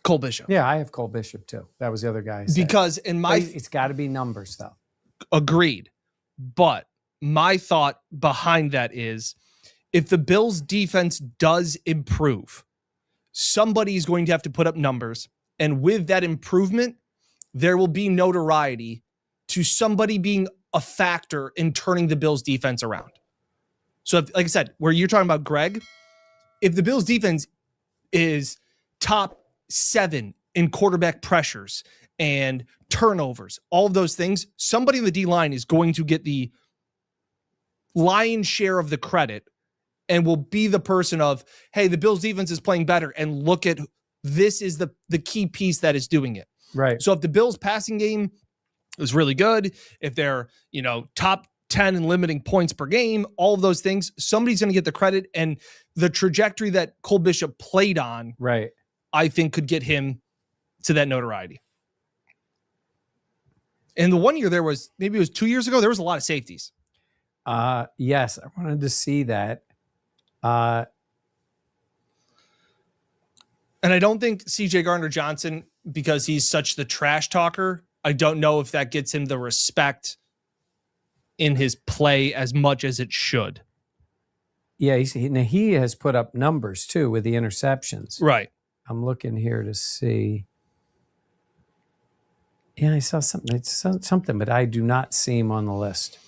Cole Bishop. Yeah, I have Cole Bishop too. That was the other guy. Because in my... It's got to be numbers, though. Agreed. But my thought behind that is, if the Bills' defense does improve, somebody's going to have to put up numbers. And with that improvement, there will be notoriety to somebody being a factor in turning the Bills' defense around. So, if, like I said, where you're talking about Greg, if the Bills' defense is top 7 in quarterback pressures and turnovers, all of those things, somebody in the D-line is going to get the lion's share of the credit and will be the person of, hey, the Bills defense is playing better, and look at this is the key piece that is doing it. Right. So if the Bills passing game is really good, if they're, top 10 in limiting points per game, all of those things, somebody's going to get the credit, and the trajectory that Cole Bishop played on, right, I think could get him to that notoriety. And the one year there was, maybe it was 2 years ago, there was a lot of safeties. Yes, I wanted to see that. And I don't think CJ Gardner-Johnson, because he's such the trash talker, I don't know if that gets him the respect in his play as much as it should. Yeah, he has put up numbers too with the interceptions. Right. I'm looking here to see. Yeah, I saw something. It's something, but I do not see him on the list.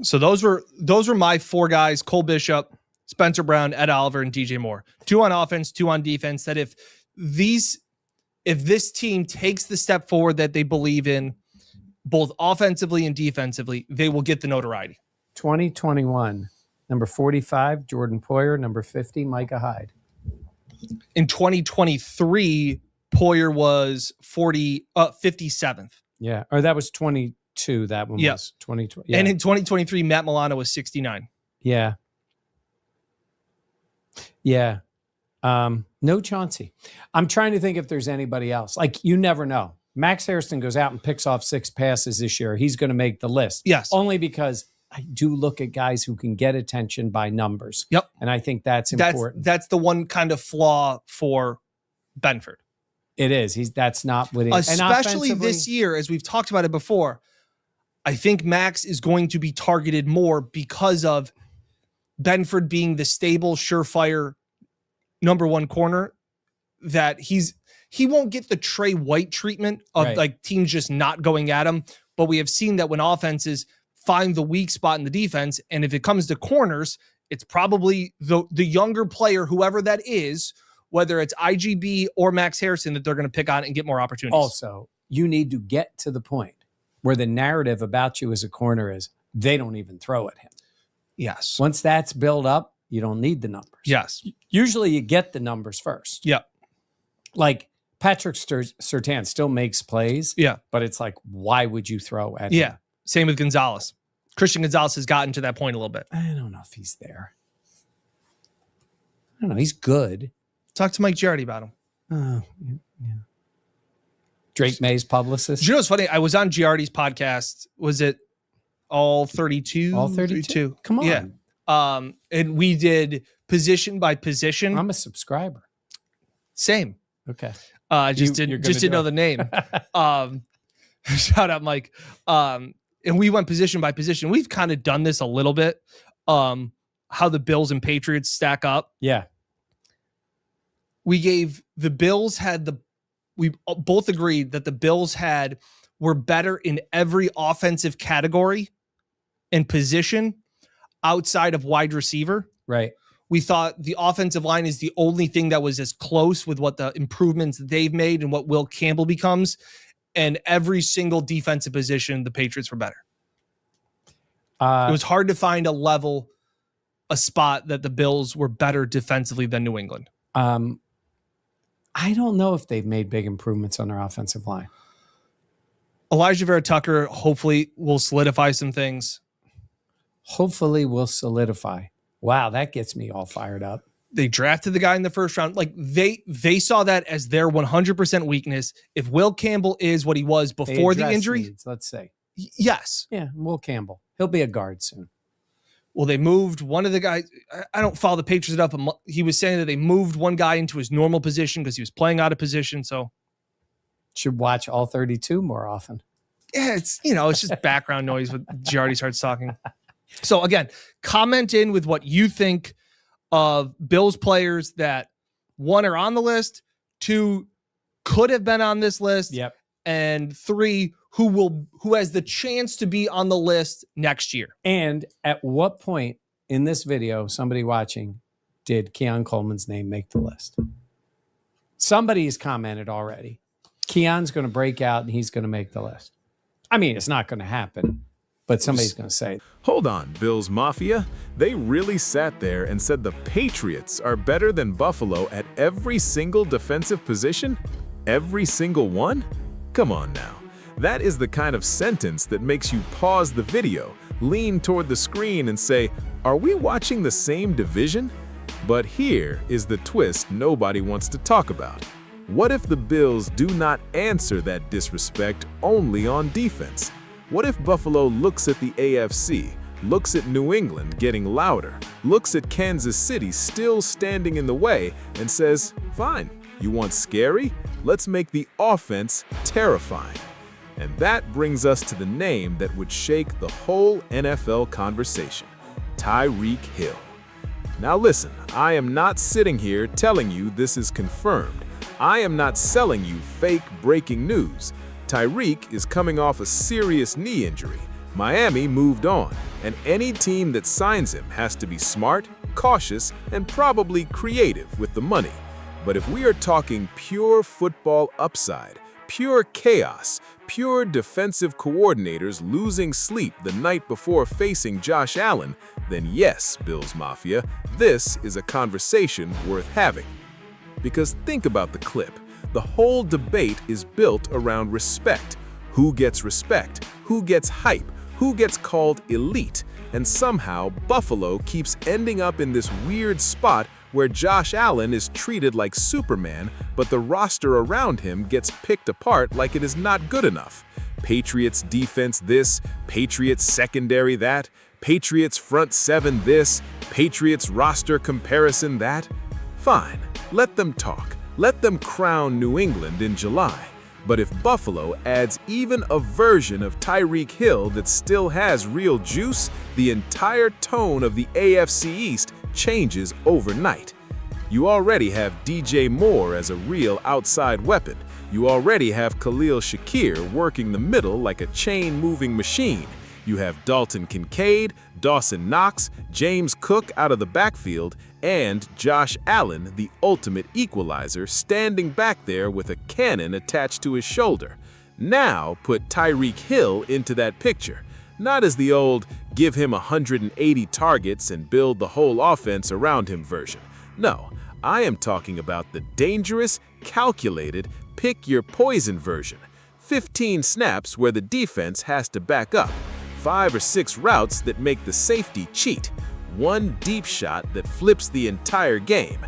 So those were my 4 guys: Cole Bishop, Spencer Brown, Ed Oliver, and DJ Moore. 2 on offense, 2 on defense. That if this team takes the step forward that they believe in, both offensively and defensively, they will get the notoriety. 2021, number 45, Jordan Poyer. Number 50, Micah Hyde. In 2023, Poyer was 57th. Yeah, or that was 22. That one was 2020. Yeah. And in 2023, Matt Milano was 69. Yeah. Yeah. No Chauncey. I'm trying to think if there's anybody else. Like, you never know. Max Hairston goes out and picks off 6 passes this year. He's going to make the list. Yes. Only because I do look at guys who can get attention by numbers. Yep. And I think that's important. That's the one kind of flaw for Benford. It is. That's not what it is. Especially this year, as we've talked about it before, I think Max is going to be targeted more because of Benford being the stable, surefire number 1 corner, that he won't get the Trey White treatment of like teams just not going at him. But we have seen that when offenses find the weak spot in the defense, and if it comes to corners, it's probably the younger player, whoever that is, whether it's IGB or Max Harrison, that they're going to pick on and get more opportunities. Also, you need to get to the point where the narrative about you as a corner is they don't even throw at him. Yes. Once that's built up, you don't need the numbers. Yes. Usually you get the numbers first. Yeah. Like Patrick Surtain still makes plays. Yeah. But it's like, why would you throw at him? Yeah. Same with Gonzalez. Christian Gonzalez has gotten to that point a little bit. I don't know if he's there. I don't know. He's good. Talk to Mike Giardi about him. Yeah. Drake May's publicist. You know what's funny? I was on Giardi's podcast. Was it All 32? All 32. Come on. Yeah. And we did position by position. I'm a subscriber. Same. Okay. Just didn't know the name. Shout out, Mike. And we went position by position. We've kind of done this a little bit. How the Bills and Patriots stack up. Yeah. We gave the Bills we both agreed that the Bills were better in every offensive category and position outside of wide receiver. Right. We thought the offensive line is the only thing that was as close with what the improvements they've made and what Will Campbell becomes. And every single defensive position, the Patriots were better. It was hard to find a spot that the Bills were better defensively than New England. I don't know if they've made big improvements on their offensive line. Elijah Vera Tucker hopefully will solidify some things. Hopefully will solidify. Wow, that gets me all fired up. They drafted the guy in the first round. Like they saw that as their 100% weakness. If Will Campbell is what he was before the injury, let's say. Yes. Yeah, Will Campbell. He'll be a guard soon. well, they moved one of the guys. I don't follow the Patriots enough, but he was saying that they moved one guy into his normal position because he was playing out of position. So should watch all 32 more often. Yeah, it's just background noise when Giardi starts talking. So again, comment in with what you think of Bills players that, one, are on the list, two, could have been on this list, yep, and three, who has the chance to be on the list next year. And at what point in this video, somebody watching, did Keon Coleman's name make the list? Somebody's commented already. Keon's going to break out and he's going to make the list. I mean, it's not going to happen, but somebody's going to say. Hold on, Bills Mafia. They really sat there and said the Patriots are better than Buffalo at every single defensive position? Every single one? Come on now. That is the kind of sentence that makes you pause the video, lean toward the screen and say, are we watching the same division? But here is the twist nobody wants to talk about. What if the Bills do not answer that disrespect only on defense? What if Buffalo looks at the AFC, looks at New England getting louder, looks at Kansas City still standing in the way and says, fine, you want scary? Let's make the offense terrifying. And that brings us to the name that would shake the whole NFL conversation, Tyreek Hill. Now listen, I am not sitting here telling you this is confirmed. I am not selling you fake breaking news. Tyreek is coming off a serious knee injury. Miami moved on, and any team that signs him has to be smart, cautious, and probably creative with the money. But if we are talking pure football upside, pure chaos, pure defensive coordinators losing sleep the night before facing Josh Allen, then yes, Bills Mafia, this is a conversation worth having. Because think about the clip. The whole debate is built around respect. Who gets respect? Who gets hype? Who gets called elite? And somehow Buffalo keeps ending up in this weird spot where Josh Allen is treated like Superman, but the roster around him gets picked apart like it is not good enough. Patriots defense this, Patriots secondary that, Patriots front seven this, Patriots roster comparison that. Fine, let them talk. Let them crown New England in July. But if Buffalo adds even a version of Tyreek Hill that still has real juice, the entire tone of the AFC East changes overnight. You already have DJ Moore as a real outside weapon. You already have Khalil Shakir working the middle like a chain-moving machine. You have Dalton Kincaid, Dawson Knox, James Cook out of the backfield, and Josh Allen, the ultimate equalizer, standing back there with a cannon attached to his shoulder. Now put Tyreek Hill into that picture. Not as the old, give him 180 targets and build the whole offense around him version. No, I am talking about the dangerous, calculated, pick your poison version. 15 snaps where the defense has to back up. 5 or 6 routes that make the safety cheat. One deep shot that flips the entire game.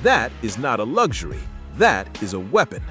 That is not a luxury. That is a weapon.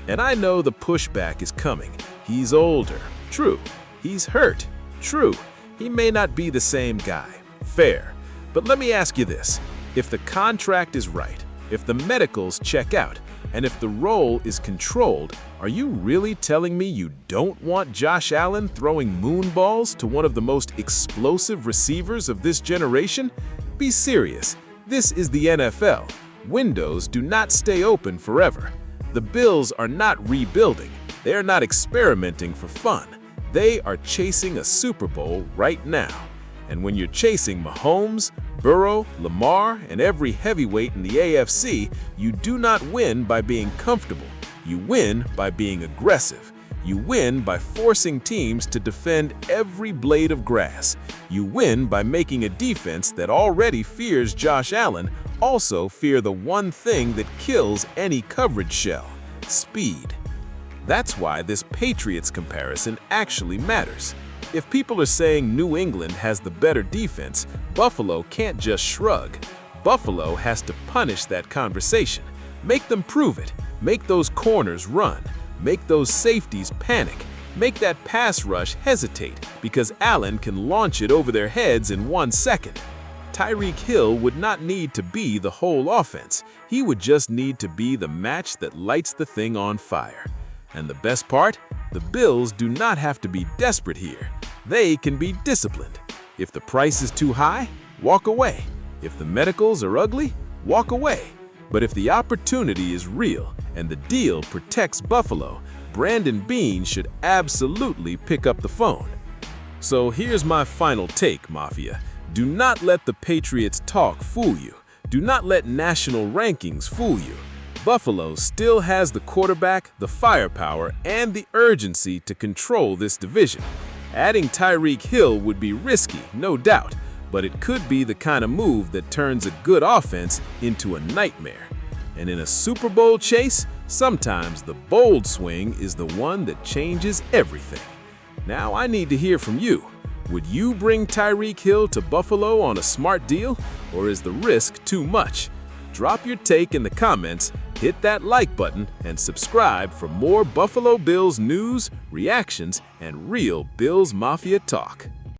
And I know the pushback is coming. He's older. True. He's hurt. True. He may not be the same guy. Fair. But let me ask you this. If the contract is right, if the medicals check out, and if the role is controlled, are you really telling me you don't want Josh Allen throwing moon balls to one of the most explosive receivers of this generation? Be serious. This is the NFL. Windows do not stay open forever. The Bills are not rebuilding. They are not experimenting for fun. They are chasing a Super Bowl right now. And when you're chasing Mahomes, Burrow, Lamar, and every heavyweight in the AFC, you do not win by being comfortable. You win by being aggressive. You win by forcing teams to defend every blade of grass. You win by making a defense that already fears Josh Allen also fear the one thing that kills any coverage shell: speed. That's why this Patriots comparison actually matters. If people are saying New England has the better defense, Buffalo can't just shrug. Buffalo has to punish that conversation. Make them prove it. Make those corners run. Make those safeties panic. Make that pass rush hesitate because Allen can launch it over their heads in 1 second. Tyreek Hill would not need to be the whole offense. He would just need to be the match that lights the thing on fire. And the best part? The Bills do not have to be desperate here. They can be disciplined. If the price is too high, walk away. If the medicals are ugly, walk away. But if the opportunity is real and the deal protects Buffalo, Brandon Beane should absolutely pick up the phone. So here's my final take, Mafia. Do not let the Patriots talk fool you. Do not let national rankings fool you. Buffalo still has the quarterback, the firepower, and the urgency to control this division. Adding Tyreek Hill would be risky, no doubt, but it could be the kind of move that turns a good offense into a nightmare. And in a Super Bowl chase, sometimes the bold swing is the one that changes everything. Now I need to hear from you. Would you bring Tyreek Hill to Buffalo on a smart deal, or is the risk too much? Drop your take in the comments, hit that like button, and subscribe for more Buffalo Bills news, reactions, and real Bills Mafia talk.